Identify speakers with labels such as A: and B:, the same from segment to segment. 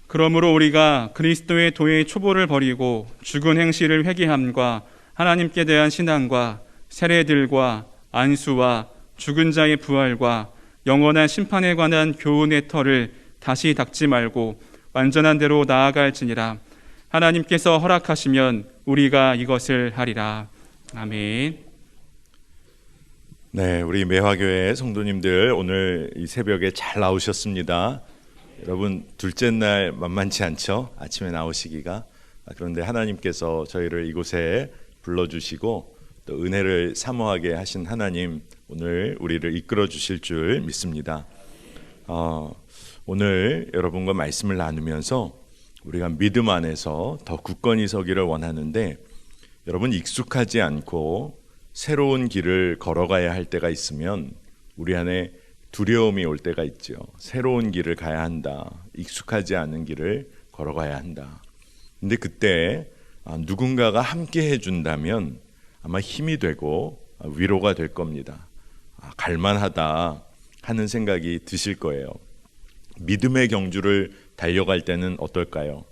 A: 그러므로 우리가 그리스도의 도의 초보를 버리고 죽은 행실을 회개함과 하나님께 대한 신앙과 세례들과 안수와 죽은 자의 부활과 영원한 심판에 관한 교훈의 터를 다시 닦지 말고 완전한 대로 나아갈지니라. 하나님께서 허락하시면 우리가 이것을 하리라. 아멘.
B: 네, 우리 매화교회 성도님들 오늘 이 새벽에 잘 나오셨습니다. 여러분 둘째 날 만만치 않죠? 아침에 나오시기가. 그런데 하나님께서 저희를 이곳에 불러주시고 또 은혜를 사모하게 하신 하나님, 오늘 우리를 이끌어 주실 줄 믿습니다. 오늘 여러분과 말씀을 나누면서 우리가 믿음 안에서 더 굳건히 서기를 원하는데, 여러분 익숙하지 않고 새로운 길을 걸어가야 할 때가 있으면 우리 안에 두려움이 올 때가 있죠. 새로운 길을 가야 한다. 익숙하지 않은 길을 걸어가야 한다. 근데 그때 누군가가 함께 해준다면 아마 힘이 되고 위로가 될 겁니다. 갈만하다 하는 생각이 드실 거예요. 믿음의 경주를 달려갈 때는 어떨까요?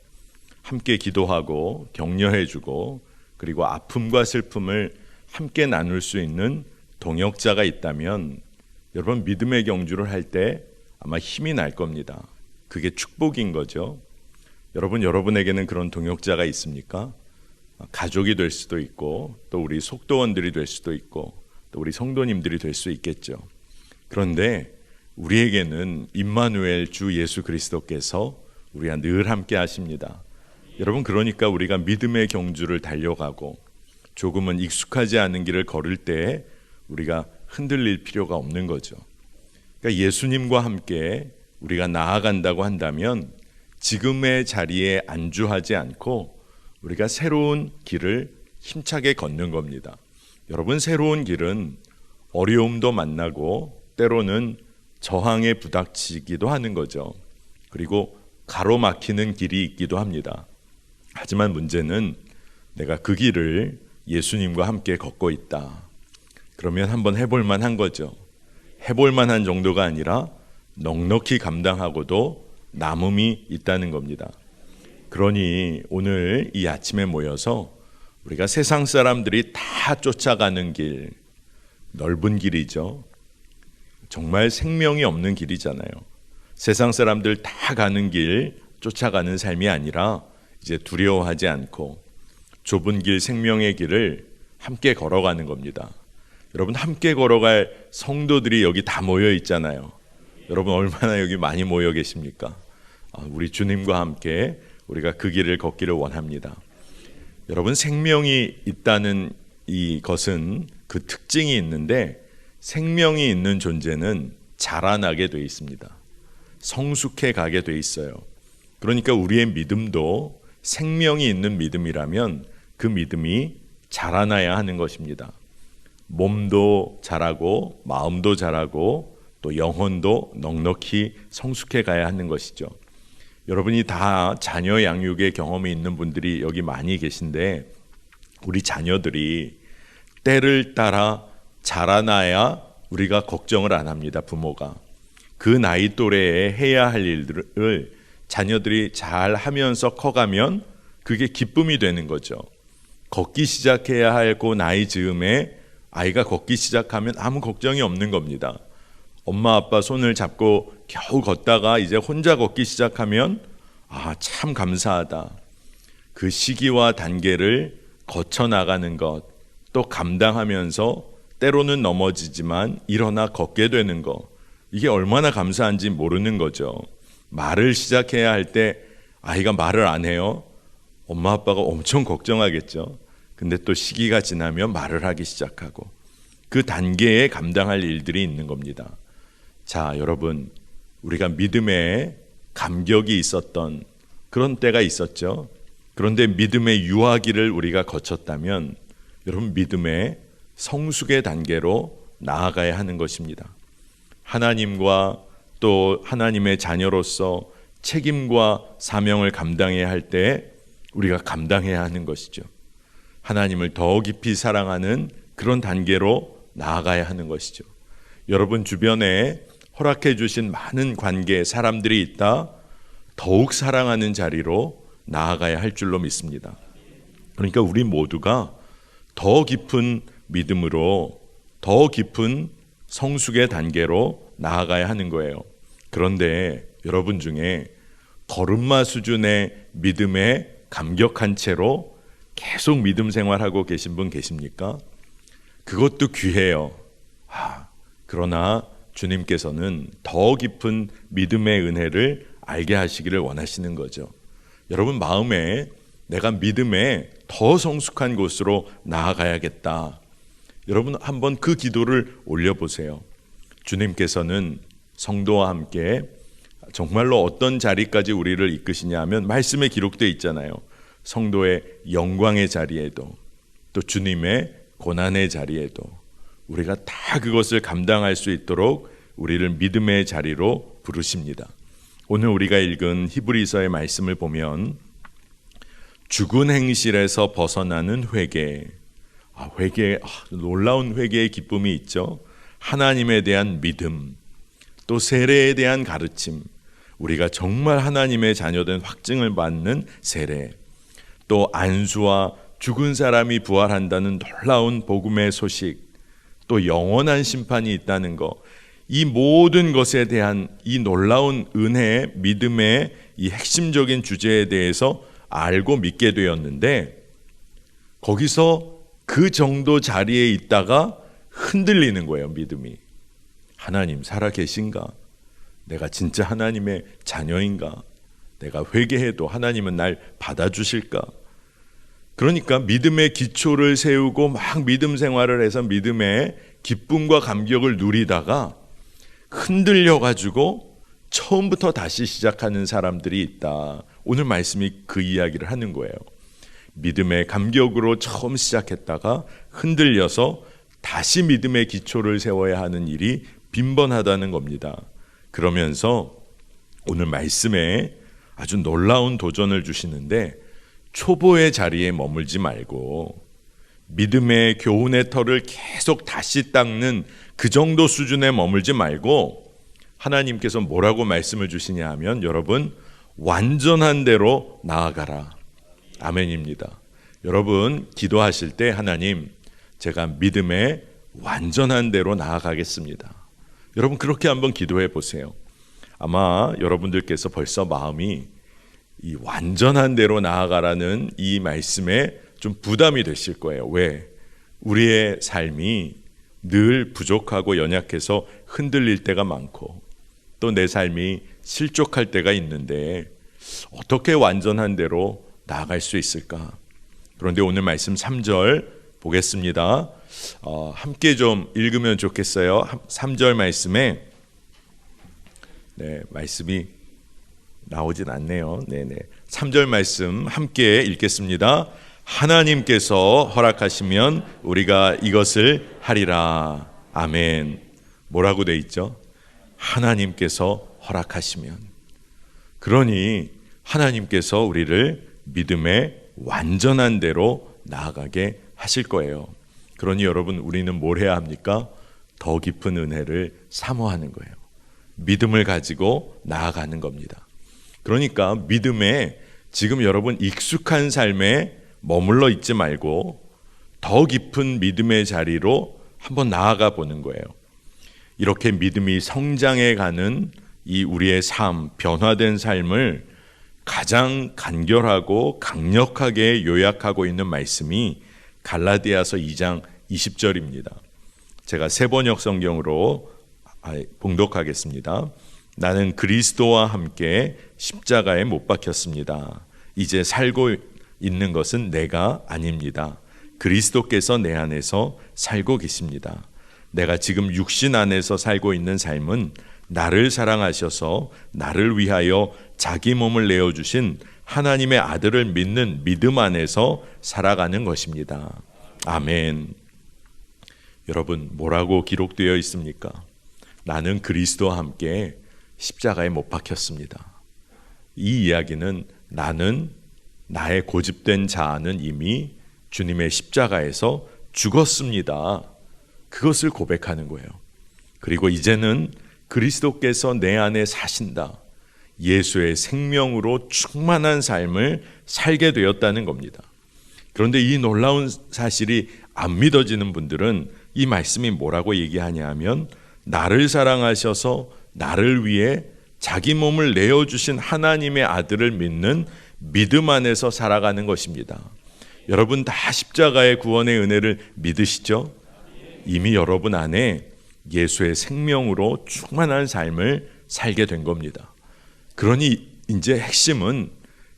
B: 함께 기도하고 격려해주고 그리고 아픔과 슬픔을 함께 나눌 수 있는 동역자가 있다면 여러분 믿음의 경주를 할 때 아마 힘이 날 겁니다. 그게 축복인 거죠. 여러분에게는 그런 동역자가 있습니까? 가족이 될 수도 있고 또 우리 속도원들이 될 수도 있고 또 우리 성도님들이 될 수 있겠죠. 그런데 우리에게는 임마누엘 주 예수 그리스도께서 우리와 늘 함께 하십니다. 여러분, 그러니까 우리가 믿음의 경주를 달려가고 조금은 익숙하지 않은 길을 걸을 때 우리가 흔들릴 필요가 없는 거죠. 그러니까 예수님과 함께 우리가 나아간다고 한다면 지금의 자리에 안주하지 않고 우리가 새로운 길을 힘차게 걷는 겁니다. 여러분, 새로운 길은 어려움도 만나고 때로는 저항에 부닥치기도 하는 거죠. 그리고 가로막히는 길이 있기도 합니다. 하지만 문제는 내가 그 길을 예수님과 함께 걷고 있다. 그러면 한번 해볼 만한 거죠. 해볼 만한 정도가 아니라 넉넉히 감당하고도 남음이 있다는 겁니다. 그러니 오늘 이 아침에 모여서 우리가 세상 사람들이 다 쫓아가는 길, 넓은 길이죠. 정말 생명이 없는 길이잖아요. 세상 사람들 다 가는 길 쫓아가는 삶이 아니라 이제 두려워하지 않고 좁은 길, 생명의 길을 함께 걸어가는 겁니다. 여러분, 함께 걸어갈 성도들이 여기 다 모여 있잖아요. 여러분 얼마나 여기 많이 모여 계십니까? 우리 주님과 함께 우리가 그 길을 걷기를 원합니다. 여러분, 생명이 있다는 이것은 그 특징이 있는데 생명이 있는 존재는 자라나게 돼 있습니다. 성숙해 가게 돼 있어요. 그러니까 우리의 믿음도 생명이 있는 믿음이라면 그 믿음이 자라나야 하는 것입니다. 몸도 자라고 마음도 자라고 또 영혼도 넉넉히 성숙해 가야 하는 것이죠. 여러분이 다 자녀 양육의 경험이 있는 분들이 여기 많이 계신데 우리 자녀들이 때를 따라 자라나야 우리가 걱정을 안 합니다. 부모가 그 나이 또래에 해야 할 일들을 자녀들이 잘 하면서 커가면 그게 기쁨이 되는 거죠. 걷기 시작해야 할 그 나이 즈음에 아이가 걷기 시작하면 아무 걱정이 없는 겁니다. 엄마 아빠 손을 잡고 겨우 걷다가 이제 혼자 걷기 시작하면 참 감사하다. 그 시기와 단계를 거쳐 나가는 것, 또 감당하면서 때로는 넘어지지만 일어나 걷게 되는 것, 이게 얼마나 감사한지 모르는 거죠. 말을 시작해야 할 때 아이가 말을 안 해요. 엄마 아빠가 엄청 걱정하겠죠. 근데 또 시기가 지나면 말을 하기 시작하고 그 단계에 감당할 일들이 있는 겁니다. 자, 여러분, 우리가 믿음에 감격이 있었던 그런 때가 있었죠. 그런데 믿음의 유아기를 우리가 거쳤다면 여러분, 믿음의 성숙의 단계로 나아가야 하는 것입니다. 하나님과 또 하나님의 자녀로서 책임과 사명을 감당해야 할 때 우리가 감당해야 하는 것이죠. 하나님을 더 깊이 사랑하는 그런 단계로 나아가야 하는 것이죠. 여러분 주변에 허락해 주신 많은 관계, 사람들이 있다. 더욱 사랑하는 자리로 나아가야 할 줄로 믿습니다. 그러니까 우리 모두가 더 깊은 믿음으로 더 깊은 성숙의 단계로 나아가야 하는 거예요. 그런데 여러분 중에 걸음마 수준의 믿음에 감격한 채로 계속 믿음 생활하고 계신 분 계십니까? 그것도 귀해요. 그러나 주님께서는 더 깊은 믿음의 은혜를 알게 하시기를 원하시는 거죠. 여러분 마음에 내가 믿음에 더 성숙한 곳으로 나아가야겠다. 여러분 한번 그 기도를 올려보세요. 주님께서는 성도와 함께 정말로 어떤 자리까지 우리를 이끄시냐 하면 말씀에 기록되어 있잖아요. 성도의 영광의 자리에도 또 주님의 고난의 자리에도 우리가 다 그것을 감당할 수 있도록 우리를 믿음의 자리로 부르십니다. 오늘 우리가 읽은 히브리서의 말씀을 보면 죽은 행실에서 벗어나는 회개, 놀라운 회개의 기쁨이 있죠. 하나님에 대한 믿음, 또 세례에 대한 가르침, 우리가 정말 하나님의 자녀된 확증을 받는 세례, 또 안수와 죽은 사람이 부활한다는 놀라운 복음의 소식, 또 영원한 심판이 있다는 것, 이 모든 것에 대한 이 놀라운 은혜의 믿음의 이 핵심적인 주제에 대해서 알고 믿게 되었는데 거기서 그 정도 자리에 있다가 흔들리는 거예요. 믿음이. 하나님 살아 계신가? 내가 진짜 하나님의 자녀인가? 내가 회개해도 하나님은 날 받아주실까? 그러니까 믿음의 기초를 세우고 막 믿음 생활을 해서 믿음의 기쁨과 감격을 누리다가 흔들려가지고 처음부터 다시 시작하는 사람들이 있다. 오늘 말씀이 그 이야기를 하는 거예요. 믿음의 감격으로 처음 시작했다가 흔들려서 다시 믿음의 기초를 세워야 하는 일이 빈번하다는 겁니다. 그러면서 오늘 말씀에 아주 놀라운 도전을 주시는데 초보의 자리에 머물지 말고 믿음의 교훈의 털을 계속 다시 닦는 그 정도 수준에 머물지 말고 하나님께서 뭐라고 말씀을 주시냐 하면 여러분 완전한 대로 나아가라. 아멘입니다. 여러분 기도하실 때 하나님 제가 믿음의 완전한 대로 나아가겠습니다. 여러분 그렇게 한번 기도해 보세요. 아마 여러분들께서 벌써 마음이 이 완전한 대로 나아가라는 이 말씀에 좀 부담이 되실 거예요. 왜? 우리의 삶이 늘 부족하고 연약해서 흔들릴 때가 많고 또 내 삶이 실족할 때가 있는데 어떻게 완전한 대로 나아갈 수 있을까? 그런데 오늘 말씀 3절 보겠습니다. 함께 좀 읽으면 좋겠어요. 3절 말씀에 말씀이 나오진 않네요. 3절 말씀 함께 읽겠습니다. 하나님께서 허락하시면 우리가 이것을 하리라. 아멘. 뭐라고 돼 있죠? 하나님께서 허락하시면. 그러니 하나님께서 우리를 믿음의 완전한 대로 나아가게 하실 거예요. 그러니 여러분 우리는 뭘 해야 합니까? 더 깊은 은혜를 사모하는 거예요. 믿음을 가지고 나아가는 겁니다. 그러니까 믿음에 지금 여러분 익숙한 삶에 머물러 있지 말고 더 깊은 믿음의 자리로 한번 나아가 보는 거예요. 이렇게 믿음이 성장해 가는 이 우리의 삶, 변화된 삶을 가장 간결하고 강력하게 요약하고 있는 말씀이 갈라디아서 2장 20절입니다. 제가 세번역 성경으로 봉독하겠습니다. 나는 그리스도와 함께 십자가에 못 박혔습니다. 이제 살고 있는 것은 내가 아닙니다. 그리스도께서 내 안에서 살고 계십니다. 내가 지금 육신 안에서 살고 있는 삶은 나를 사랑하셔서 나를 위하여 자기 몸을 내어주신 하나님의 아들을 믿는 믿음 안에서 살아가는 것입니다. 아멘. 여러분 뭐라고 기록되어 있습니까? 나는 그리스도와 함께 십자가에 못 박혔습니다. 이 이야기는 나는 나의 고집된 자아는 이미 주님의 십자가에서 죽었습니다. 그것을 고백하는 거예요. 그리고 이제는 그리스도께서 내 안에 사신다. 예수의 생명으로 충만한 삶을 살게 되었다는 겁니다. 그런데 이 놀라운 사실이 안 믿어지는 분들은 이 말씀이 뭐라고 얘기하냐 하면 나를 사랑하셔서 나를 위해 자기 몸을 내어주신 하나님의 아들을 믿는 믿음 안에서 살아가는 것입니다. 여러분 다 십자가의 구원의 은혜를 믿으시죠? 이미 여러분 안에 예수의 생명으로 충만한 삶을 살게 된 겁니다. 그러니 이제 핵심은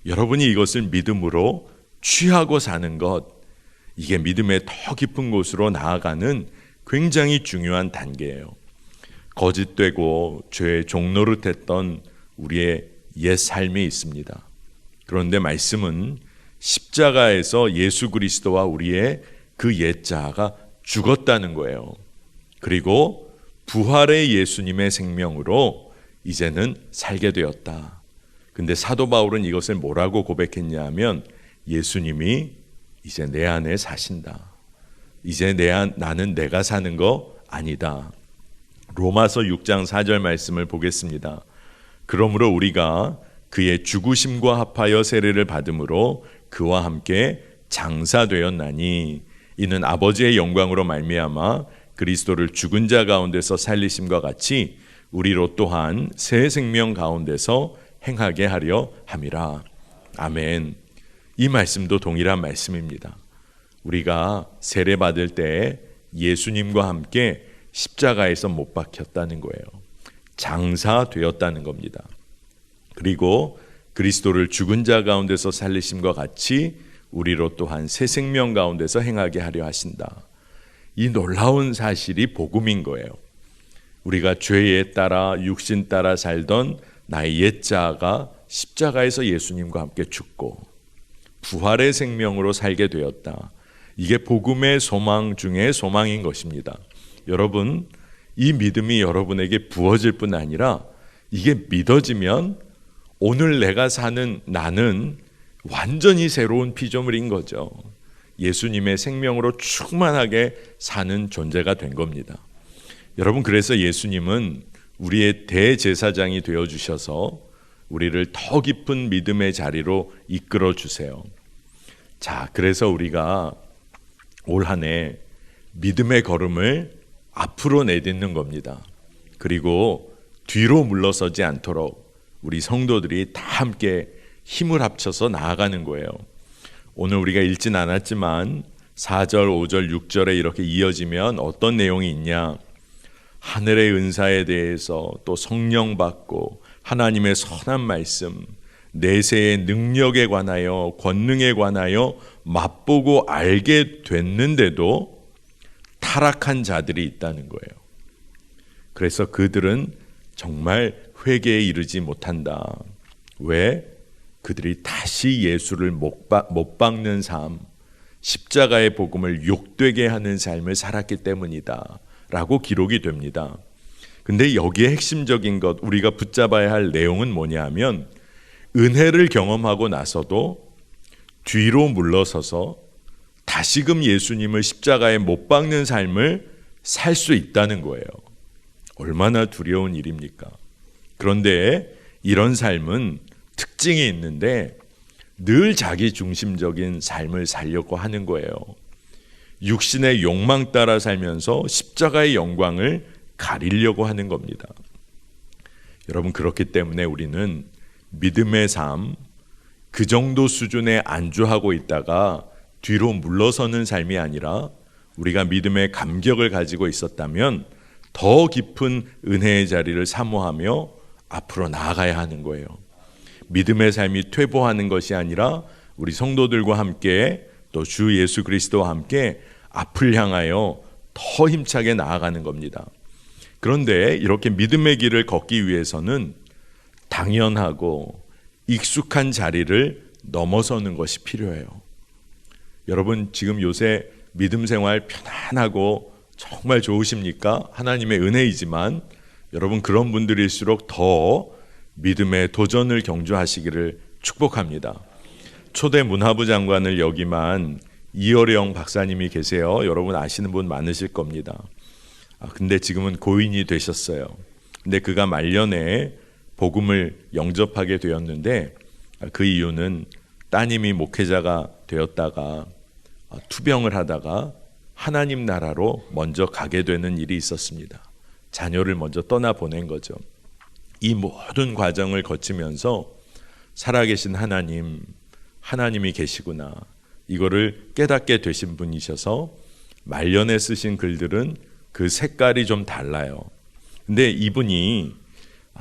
B: 여러분이 이것을 믿음으로 취하고 사는 것, 이게 믿음의 더 깊은 곳으로 나아가는 굉장히 중요한 단계예요. 거짓되고 죄의 종노릇했던 우리의 옛 삶이 있습니다. 그런데 말씀은 십자가에서 예수 그리스도와 우리의 그 옛 자아가 죽었다는 거예요. 그리고 부활의 예수님의 생명으로 이제는 살게 되었다. 근데 사도 바울은 이것을 뭐라고 고백했냐 하면 예수님이 이제 내 안에 사신다. 이제 나는 내가 사는 거 아니다. 로마서 6장 4절 말씀을 보겠습니다. 그러므로 우리가 그의 죽으심과 합하여 세례를 받음으로 그와 함께 장사되었나니 이는 아버지의 영광으로 말미암아 그리스도를 죽은 자 가운데서 살리심과 같이 우리로 또한 새 생명 가운데서 행하게 하려 함이라. 아멘. 이 말씀도 동일한 말씀입니다. 우리가 세례 받을 때 예수님과 함께 십자가에서 못 박혔다는 거예요. 장사되었다는 겁니다. 그리고 그리스도를 죽은 자 가운데서 살리심과 같이 우리로 또한 새 생명 가운데서 행하게 하려 하신다. 이 놀라운 사실이 복음인 거예요. 우리가 죄에 따라 육신 따라 살던 나의 옛 자아가 십자가에서 예수님과 함께 죽고 부활의 생명으로 살게 되었다. 이게 복음의 소망 중에 소망인 것입니다. 여러분, 이 믿음이 여러분에게 부어질 뿐 아니라 이게 믿어지면 오늘 내가 사는 나는 완전히 새로운 피조물인 거죠. 예수님의 생명으로 충만하게 사는 존재가 된 겁니다. 여러분, 그래서 예수님은 우리의 대제사장이 되어주셔서 우리를 더 깊은 믿음의 자리로 이끌어 주세요. 자, 그래서 우리가 올 한 해 믿음의 걸음을 앞으로 내딛는 겁니다. 그리고 뒤로 물러서지 않도록 우리 성도들이 다 함께 힘을 합쳐서 나아가는 거예요. 오늘 우리가 읽진 않았지만 4절, 5절, 6절에 이렇게 이어지면 어떤 내용이 있냐? 하늘의 은사에 대해서 또 성령 받고 하나님의 선한 말씀, 내세의 능력에 관하여 권능에 관하여 맛보고 알게 됐는데도 타락한 자들이 있다는 거예요. 그래서 그들은 정말 회개에 이르지 못한다. 왜? 그들이 다시 예수를 못 박는 삶, 십자가의 복음을 욕되게 하는 삶을 살았기 때문이다 라고 기록이 됩니다. 근데 여기에 핵심적인 것, 우리가 붙잡아야 할 내용은 뭐냐 하면 은혜를 경험하고 나서도 뒤로 물러서서 다시금 예수님을 십자가에 못 박는 삶을 살 수 있다는 거예요. 얼마나 두려운 일입니까? 그런데 이런 삶은 특징이 있는데 늘 자기 중심적인 삶을 살려고 하는 거예요. 육신의 욕망 따라 살면서 십자가의 영광을 가리려고 하는 겁니다. 여러분, 그렇기 때문에 우리는 믿음의 삶, 그 정도 수준에 안주하고 있다가 뒤로 물러서는 삶이 아니라 우리가 믿음의 감격을 가지고 있었다면 더 깊은 은혜의 자리를 사모하며 앞으로 나아가야 하는 거예요. 믿음의 삶이 퇴보하는 것이 아니라 우리 성도들과 함께 또 주 예수 그리스도와 함께 앞을 향하여 더 힘차게 나아가는 겁니다. 그런데 이렇게 믿음의 길을 걷기 위해서는 당연하고 익숙한 자리를 넘어서는 것이 필요해요. 여러분, 지금 요새 믿음 생활 편안하고 정말 좋으십니까? 하나님의 은혜이지만 여러분, 그런 분들일수록 더 믿음의 도전을 경주하시기를 축복합니다. 초대 문화부 장관을 역임한 이어령 박사님이 계세요. 여러분 아시는 분 많으실 겁니다. 근데 지금은 고인이 되셨어요. 근데 그가 말년에 복음을 영접하게 되었는데 그 이유는 따님이 목회자가 되었다가 투병을 하다가 하나님 나라로 먼저 가게 되는 일이 있었습니다. 자녀를 먼저 떠나보낸 거죠. 이 모든 과정을 거치면서 살아계신 하나님이 계시구나, 이거를 깨닫게 되신 분이셔서 말년에 쓰신 글들은 그 색깔이 좀 달라요. 근데 이분이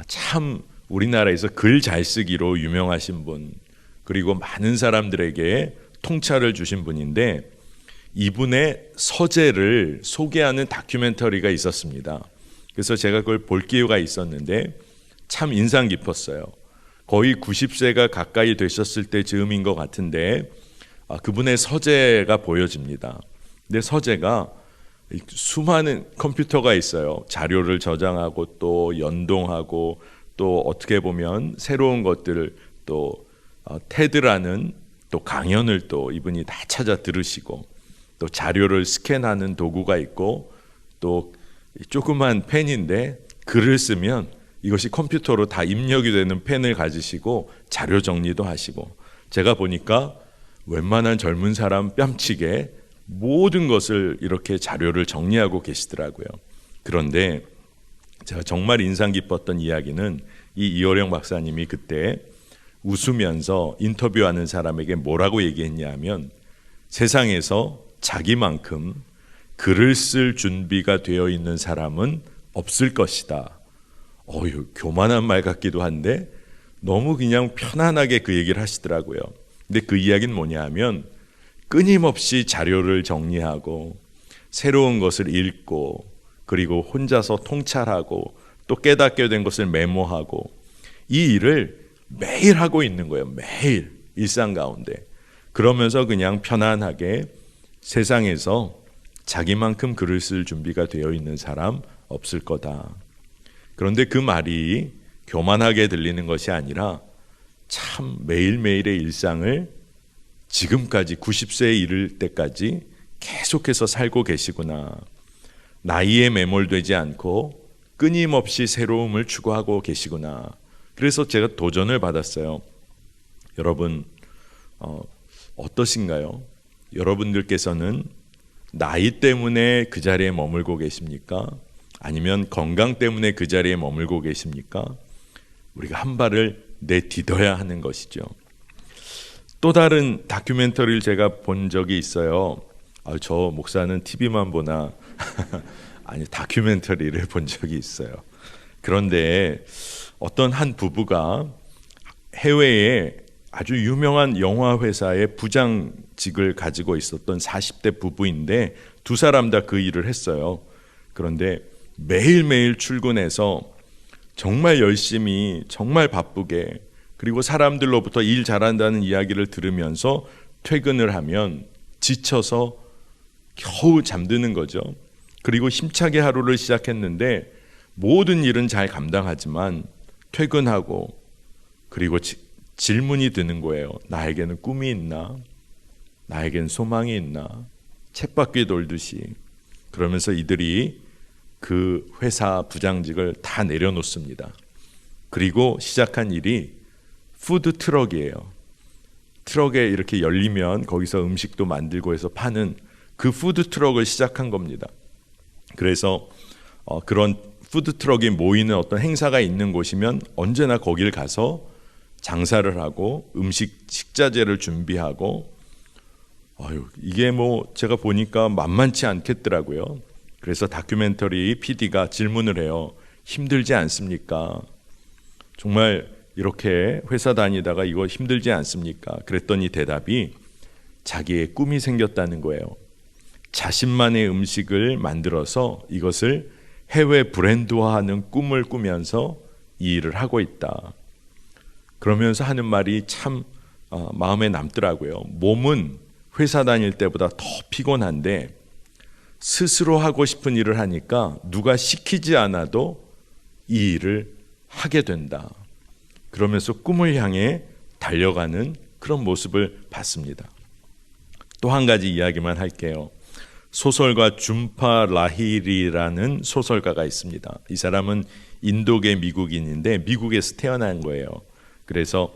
B: 참 우리나라에서 글 잘 쓰기로 유명하신 분, 그리고 많은 사람들에게 통찰을 주신 분인데, 이분의 서재를 소개하는 다큐멘터리가 있었습니다. 그래서 제가 그걸 볼 기회가 있었는데 참 인상 깊었어요. 거의 90세가 가까이 되셨을 때 즈음인 것 같은데 그분의 서재가 보여집니다. 근데 서재가 수많은 컴퓨터가 있어요. 자료를 저장하고 또 연동하고 또 어떻게 보면 새로운 것들을 또 테드라는 또 강연을 또 이분이 다 찾아 들으시고, 또 자료를 스캔하는 도구가 있고, 또 조그만 펜인데 글을 쓰면 이것이 컴퓨터로 다 입력이 되는 펜을 가지시고 자료 정리도 하시고, 제가 보니까 웬만한 젊은 사람 뺨치게 모든 것을 이렇게 자료를 정리하고 계시더라고요. 그런데 제가 정말 인상 깊었던 이야기는 이 이호령 박사님이 그때 웃으면서 인터뷰하는 사람에게 뭐라고 얘기했냐면, 세상에서 자기만큼 글을 쓸 준비가 되어 있는 사람은 없을 것이다. 교만한 말 같기도 한데 너무 그냥 편안하게 그 얘기를 하시더라고요. 근데 그 이야기는 뭐냐 하면, 끊임없이 자료를 정리하고 새로운 것을 읽고 그리고 혼자서 통찰하고 또 깨닫게 된 것을 메모하고, 이 일을 매일 하고 있는 거예요. 매일 일상 가운데. 그러면서 그냥 편안하게 세상에서 자기만큼 글을 쓸 준비가 되어 있는 사람 없을 거다. 그런데 그 말이 교만하게 들리는 것이 아니라 참 매일매일의 일상을 지금까지 90세에 이를 때까지 계속해서 살고 계시구나. 나이에 매몰되지 않고 끊임없이 새로움을 추구하고 계시구나. 그래서 제가 도전을 받았어요. 여러분 어떠신가요? 여러분들께서는 나이 때문에 그 자리에 머물고 계십니까? 아니면 건강 때문에 그 자리에 머물고 계십니까? 우리가 한 발을 내딛어야 하는 것이죠. 또 다른 다큐멘터리를 제가 본 적이 있어요. 저 목사는 TV만 보나? 아니, 다큐멘터리를 본 적이 있어요. 그런데 어떤 한 부부가 해외에 아주 유명한 영화 회사의 부장직을 가지고 있었던 40대 부부인데, 두 사람 다 그 일을 했어요. 그런데 매일매일 출근해서 정말 열심히, 정말 바쁘게, 그리고 사람들로부터 일 잘한다는 이야기를 들으면서 퇴근을 하면 지쳐서 겨우 잠드는 거죠. 그리고 힘차게 하루를 시작했는데 모든 일은 잘 감당하지만 퇴근하고, 그리고 질문이 드는 거예요. 나에게는 꿈이 있나? 나에게는 소망이 있나? 쳇바퀴 돌듯이. 그러면서 이들이 그 회사 부장직을 다 내려놓습니다. 그리고 시작한 일이 푸드 트럭이에요. 트럭에 이렇게 열리면 거기서 음식도 만들고 해서 파는 그 푸드 트럭을 시작한 겁니다. 그래서 그런 푸드 트럭이 모이는 어떤 행사가 있는 곳이면 언제나 거길 가서 장사를 하고 식자재를 준비하고, 이게 제가 보니까 만만치 않겠더라고요. 그래서 다큐멘터리 PD가 질문을 해요. 힘들지 않습니까? 정말 이렇게 회사 다니다가 이거 힘들지 않습니까? 그랬더니 대답이 자기의 꿈이 생겼다는 거예요. 자신만의 음식을 만들어서 이것을 해외 브랜드화하는 꿈을 꾸면서 이 일을 하고 있다. 그러면서 하는 말이 참 마음에 남더라고요. 몸은 회사 다닐 때보다 더 피곤한데 스스로 하고 싶은 일을 하니까 누가 시키지 않아도 이 일을 하게 된다. 그러면서 꿈을 향해 달려가는 그런 모습을 봤습니다. 또 한 가지 이야기만 할게요. 소설가 줌파 라힐이라는 소설가가 있습니다. 이 사람은 인도계 미국인인데 미국에서 태어난 거예요. 그래서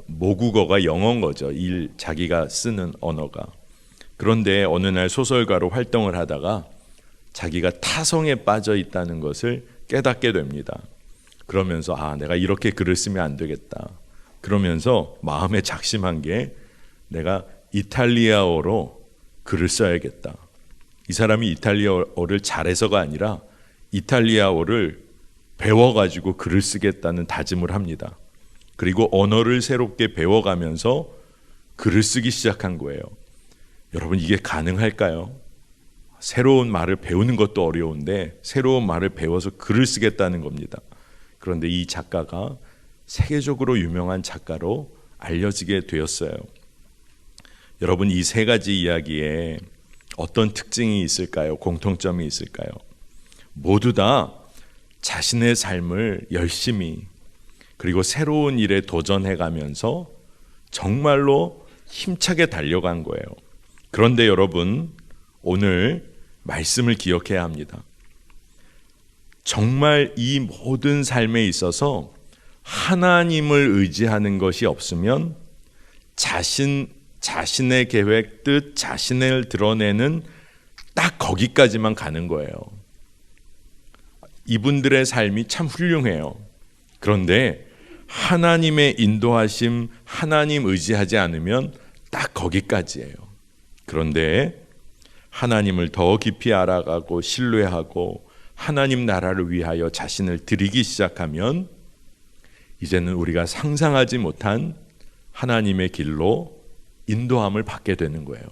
B: 모국어가 영어인 거죠. 자기가 쓰는 언어가. 그런데 어느 날 소설가로 활동을 하다가 자기가 타성에 빠져 있다는 것을 깨닫게 됩니다. 그러면서 내가 이렇게 글을 쓰면 안 되겠다. 그러면서 마음에 작심한 게 내가 이탈리아어로 글을 써야겠다. 이 사람이 이탈리아어를 잘해서가 아니라 이탈리아어를 배워가지고 글을 쓰겠다는 다짐을 합니다. 그리고 언어를 새롭게 배워가면서 글을 쓰기 시작한 거예요. 여러분, 이게 가능할까요? 새로운 말을 배우는 것도 어려운데 새로운 말을 배워서 글을 쓰겠다는 겁니다. 그런데 이 작가가 세계적으로 유명한 작가로 알려지게 되었어요. 여러분, 이 세 가지 이야기에 어떤 특징이 있을까요? 공통점이 있을까요? 모두 다 자신의 삶을 열심히 그리고 새로운 일에 도전해가면서 정말로 힘차게 달려간 거예요. 그런데 여러분, 오늘 말씀을 기억해야 합니다. 정말 이 모든 삶에 있어서 하나님을 의지하는 것이 없으면 자신의 계획, 뜻, 자신을 드러내는 딱 거기까지만 가는 거예요. 이분들의 삶이 참 훌륭해요. 그런데 하나님의 인도하심, 하나님 의지하지 않으면 딱 거기까지예요. 그런데 하나님을 더 깊이 알아가고 신뢰하고 하나님 나라를 위하여 자신을 드리기 시작하면 이제는 우리가 상상하지 못한 하나님의 길로 인도함을 받게 되는 거예요.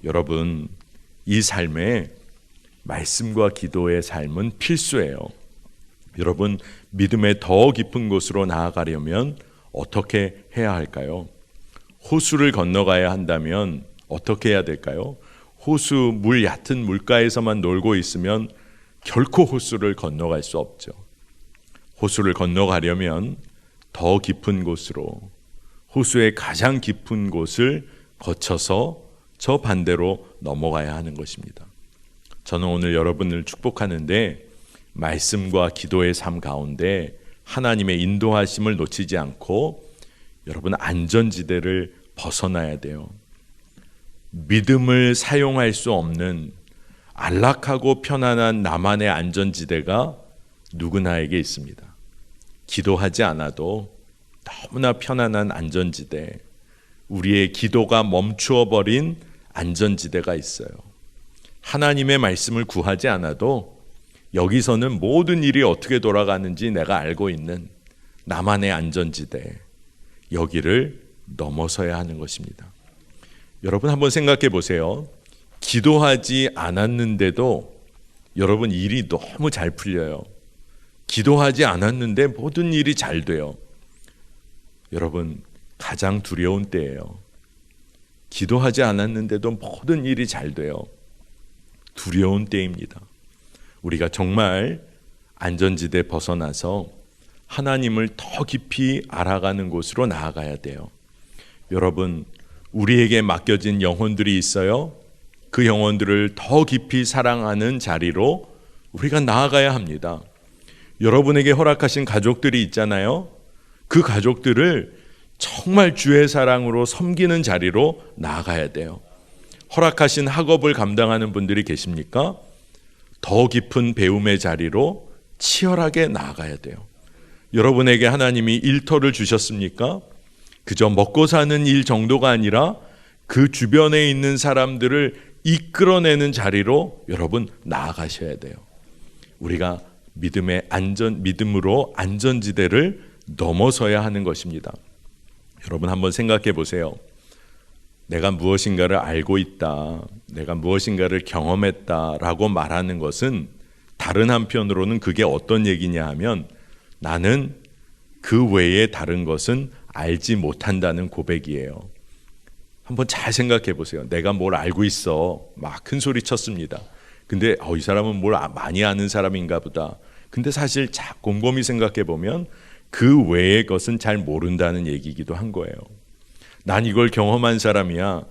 B: 여러분, 이 삶에 말씀과 기도의 삶은 필수예요. 여러분, 믿음의 더 깊은 곳으로 나아가려면 어떻게 해야 할까요? 호수를 건너가야 한다면 어떻게 해야 될까요? 호수, 물 얕은 물가에서만 놀고 있으면 결코 호수를 건너갈 수 없죠. 호수를 건너가려면 더 깊은 곳으로, 호수의 가장 깊은 곳을 거쳐서 저 반대로 넘어가야 하는 것입니다. 저는 오늘 여러분을 축복하는데 말씀과 기도의 삶 가운데 하나님의 인도하심을 놓치지 않고 여러분 안전지대를 벗어나야 돼요. 믿음을 사용할 수 없는 안락하고 편안한 나만의 안전지대가 누구나에게 있습니다. 기도하지 않아도 너무나 편안한 안전지대, 우리의 기도가 멈추어버린 안전지대가 있어요. 하나님의 말씀을 구하지 않아도 여기서는 모든 일이 어떻게 돌아가는지 내가 알고 있는 나만의 안전지대, 여기를 넘어서야 하는 것입니다. 여러분 한번 생각해 보세요. 기도하지 않았는데도 여러분 일이 너무 잘 풀려요. 기도하지 않았는데 모든 일이 잘 돼요. 여러분, 가장 두려운 때예요. 기도하지 않았는데도 모든 일이 잘 돼요. 두려운 때입니다. 우리가 정말 안전지대 벗어나서 하나님을 더 깊이 알아가는 곳으로 나아가야 돼요. 여러분, 우리에게 맡겨진 영혼들이 있어요. 그 영혼들을 더 깊이 사랑하는 자리로 우리가 나아가야 합니다. 여러분에게 허락하신 가족들이 있잖아요. 그 가족들을 정말 주의 사랑으로 섬기는 자리로 나아가야 돼요. 허락하신 학업을 감당하는 분들이 계십니까? 더 깊은 배움의 자리로 치열하게 나아가야 돼요. 여러분에게 하나님이 일터를 주셨습니까? 그저 먹고 사는 일 정도가 아니라 그 주변에 있는 사람들을 이끌어내는 자리로 여러분 나아가셔야 돼요. 우리가 믿음으로 안전지대를 넘어서야 하는 것입니다. 여러분 한번 생각해 보세요. 내가 무엇인가를 알고 있다, 내가 무엇인가를 경험했다라고 말하는 것은 다른 한편으로는 그게 어떤 얘기냐 하면 나는 그 외에 다른 것은 알지 못한다는 고백이에요. 한번 잘 생각해 보세요. 내가 뭘 알고 있어. 막 큰 소리 쳤습니다. 근데 이 사람은 뭘 많이 아는 사람인가 보다. 근데 사실 곰곰이 생각해 보면 그 외의 것은 잘 모른다는 얘기이기도 한 거예요. 난 이걸 경험한 사람이야.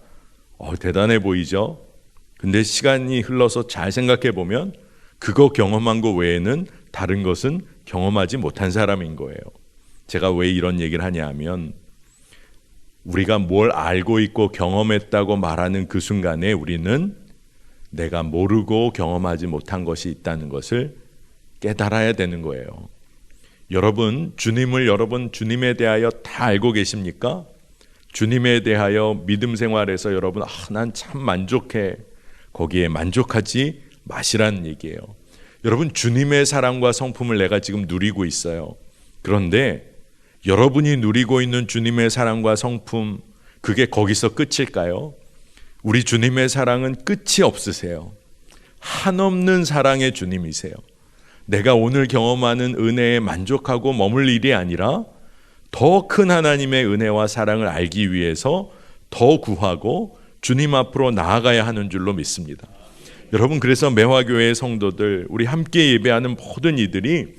B: 대단해 보이죠? 근데 시간이 흘러서 잘 생각해 보면 그거 경험한 거 외에는 다른 것은 경험하지 못한 사람인 거예요. 제가 왜 이런 얘기를 하냐 하면 우리가 뭘 알고 있고 경험했다고 말하는 그 순간에 우리는 내가 모르고 경험하지 못한 것이 있다는 것을 깨달아야 되는 거예요. 여러분 주님에 대하여 다 알고 계십니까? 주님에 대하여 믿음 생활에서 여러분 난 참 만족해. 거기에 만족하지 마시라는 얘기예요. 여러분 주님의 사랑과 성품을 내가 지금 누리고 있어요. 그런데 여러분이 누리고 있는 주님의 사랑과 성품 그게 거기서 끝일까요? 우리 주님의 사랑은 끝이 없으세요. 한없는 사랑의 주님이세요. 내가 오늘 경험하는 은혜에 만족하고 머물 일이 아니라 더 큰 하나님의 은혜와 사랑을 알기 위해서 더 구하고 주님 앞으로 나아가야 하는 줄로 믿습니다. 여러분 그래서 매화교회의 성도들 우리 함께 예배하는 모든 이들이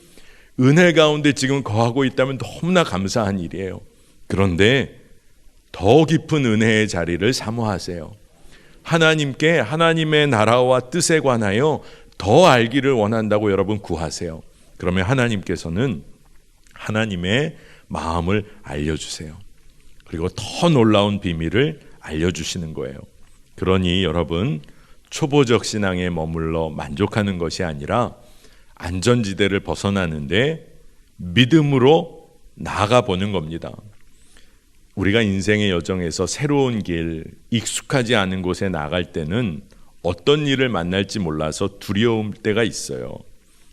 B: 은혜 가운데 지금 거하고 있다면 너무나 감사한 일이에요. 그런데 더 깊은 은혜의 자리를 사모하세요. 하나님께 하나님의 나라와 뜻에 관하여 더 알기를 원한다고 여러분 구하세요. 그러면 하나님께서는 하나님의 마음을 알려주세요. 그리고 더 놀라운 비밀을 알려주시는 거예요. 그러니 여러분 초보적 신앙에 머물러 만족하는 것이 아니라 안전지대를 벗어나는데 믿음으로 나아가 보는 겁니다. 우리가 인생의 여정에서 새로운 길, 익숙하지 않은 곳에 나갈 때는 어떤 일을 만날지 몰라서 두려울 때가 있어요.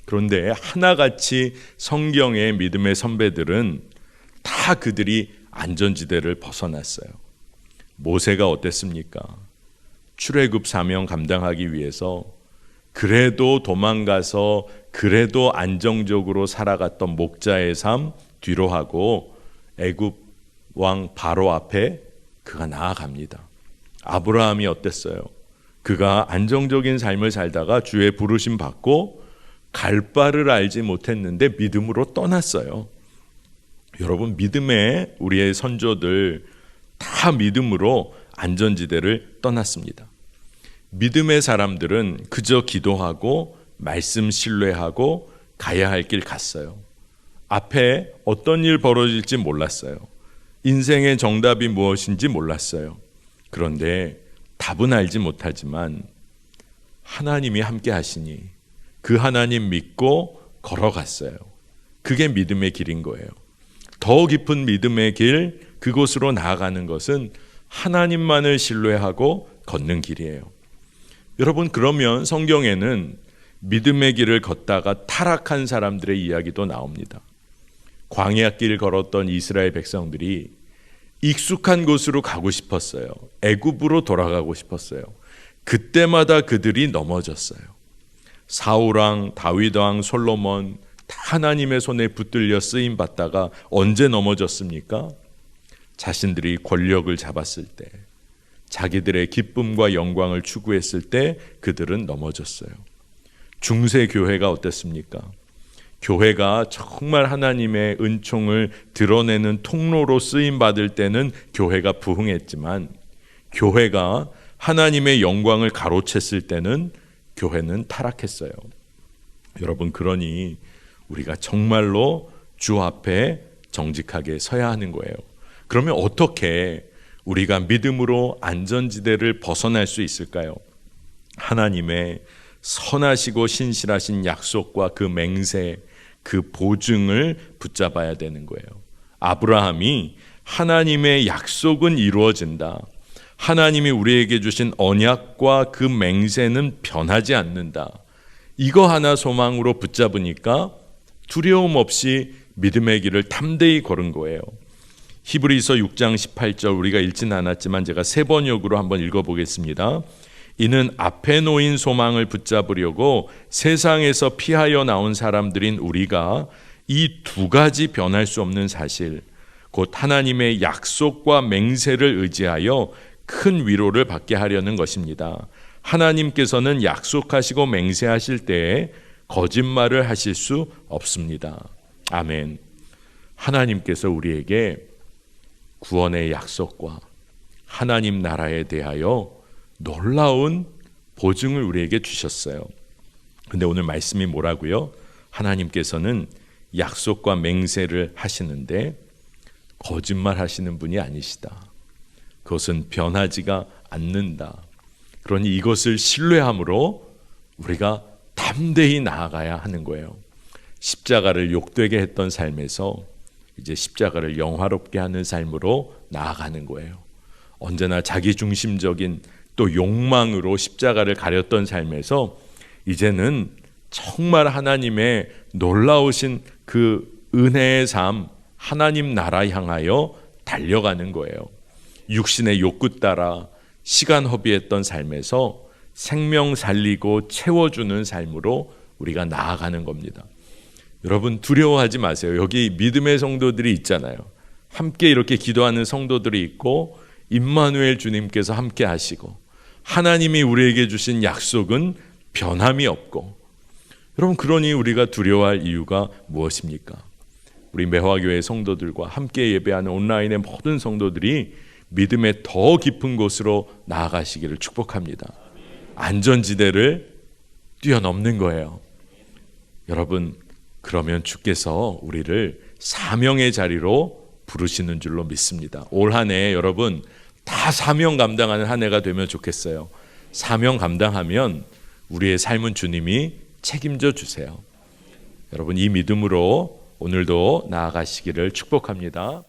B: 그런데 하나같이 성경의 믿음의 선배들은 다 그들이 안전지대를 벗어났어요. 모세가 어땠습니까? 출애굽 사명 감당하기 위해서 그래도 도망가서 그래도 안정적으로 살아갔던 목자의 삶 뒤로 하고 애굽 왕 바로 앞에 그가 나아갑니다. 아브라함이 어땠어요? 그가 안정적인 삶을 살다가 주의 부르심 받고 갈 바를 알지 못했는데 믿음으로 떠났어요. 여러분 믿음의 우리의 선조들 다 믿음으로 안전지대를 떠났습니다. 믿음의 사람들은 그저 기도하고 말씀 신뢰하고 가야 할 길 갔어요. 앞에 어떤 일 벌어질지 몰랐어요. 인생의 정답이 무엇인지 몰랐어요. 그런데 답은 알지 못하지만 하나님이 함께 하시니 그 하나님 믿고 걸어갔어요. 그게 믿음의 길인 거예요. 더 깊은 믿음의 길, 그곳으로 나아가는 것은 하나님만을 신뢰하고 걷는 길이에요. 여러분 그러면 성경에는 믿음의 길을 걷다가 타락한 사람들의 이야기도 나옵니다. 광야 길 걸었던 이스라엘 백성들이 익숙한 곳으로 가고 싶었어요. 애굽으로 돌아가고 싶었어요. 그때마다 그들이 넘어졌어요. 사울왕, 다윗왕, 솔로몬 다 하나님의 손에 붙들려 쓰임 받다가 언제 넘어졌습니까? 자신들이 권력을 잡았을 때, 자기들의 기쁨과 영광을 추구했을 때 그들은 넘어졌어요. 중세 교회가 어땠습니까? 교회가 정말 하나님의 은총을 드러내는 통로로 쓰임 받을 때는 교회가 부흥했지만 교회가 하나님의 영광을 가로챘을 때는 교회는 타락했어요. 여러분 그러니 우리가 정말로 주 앞에 정직하게 서야 하는 거예요. 그러면 어떻게 우리가 믿음으로 안전지대를 벗어날 수 있을까요? 하나님의 선하시고 신실하신 약속과 그 맹세, 그 보증을 붙잡아야 되는 거예요. 아브라함이 하나님의 약속은 이루어진다. 하나님이 우리에게 주신 언약과 그 맹세는 변하지 않는다. 이거 하나 소망으로 붙잡으니까 두려움 없이 믿음의 길을 탐대히 걸은 거예요. 히브리서 6장 18절 우리가 읽진 않았지만 제가 세 번역으로 한번 읽어보겠습니다. 이는 앞에 놓인 소망을 붙잡으려고 세상에서 피하여 나온 사람들인 우리가 이 두 가지 변할 수 없는 사실, 곧 하나님의 약속과 맹세를 의지하여 큰 위로를 받게 하려는 것입니다. 하나님께서는 약속하시고 맹세하실 때에 거짓말을 하실 수 없습니다. 아멘. 하나님께서 우리에게 구원의 약속과 하나님 나라에 대하여 놀라운 보증을 우리에게 주셨어요. 근데 오늘 말씀이 뭐라고요? 하나님께서는 약속과 맹세를 하시는데 거짓말 하시는 분이 아니시다. 그것은 변하지가 않는다. 그러니 이것을 신뢰함으로 우리가 담대히 나아가야 하는 거예요. 십자가를 욕되게 했던 삶에서 이제 십자가를 영화롭게 하는 삶으로 나아가는 거예요. 언제나 자기중심적인 또 욕망으로 십자가를 가렸던 삶에서 이제는 정말 하나님의 놀라우신 그 은혜의 삶, 하나님 나라 향하여 달려가는 거예요. 육신의 욕구 따라 시간 허비했던 삶에서 생명 살리고 채워주는 삶으로 우리가 나아가는 겁니다. 여러분 두려워하지 마세요. 여기 믿음의 성도들이 있잖아요. 함께 이렇게 기도하는 성도들이 있고 임마누엘 주님께서 함께 하시고 하나님이 우리에게 주신 약속은 변함이 없고, 여러분 그러니 우리가 두려워할 이유가 무엇입니까? 우리 매화교회 성도들과 함께 예배하는 온라인의 모든 성도들이 믿음의 더 깊은 곳으로 나아가시기를 축복합니다. 안전지대를 뛰어넘는 거예요. 여러분 그러면 주께서 우리를 사명의 자리로 부르시는 줄로 믿습니다. 올 한 해 여러분 다 사명 감당하는 한 해가 되면 좋겠어요. 사명 감당하면 우리의 삶은 주님이 책임져 주세요. 여러분 이 믿음으로 오늘도 나아가시기를 축복합니다.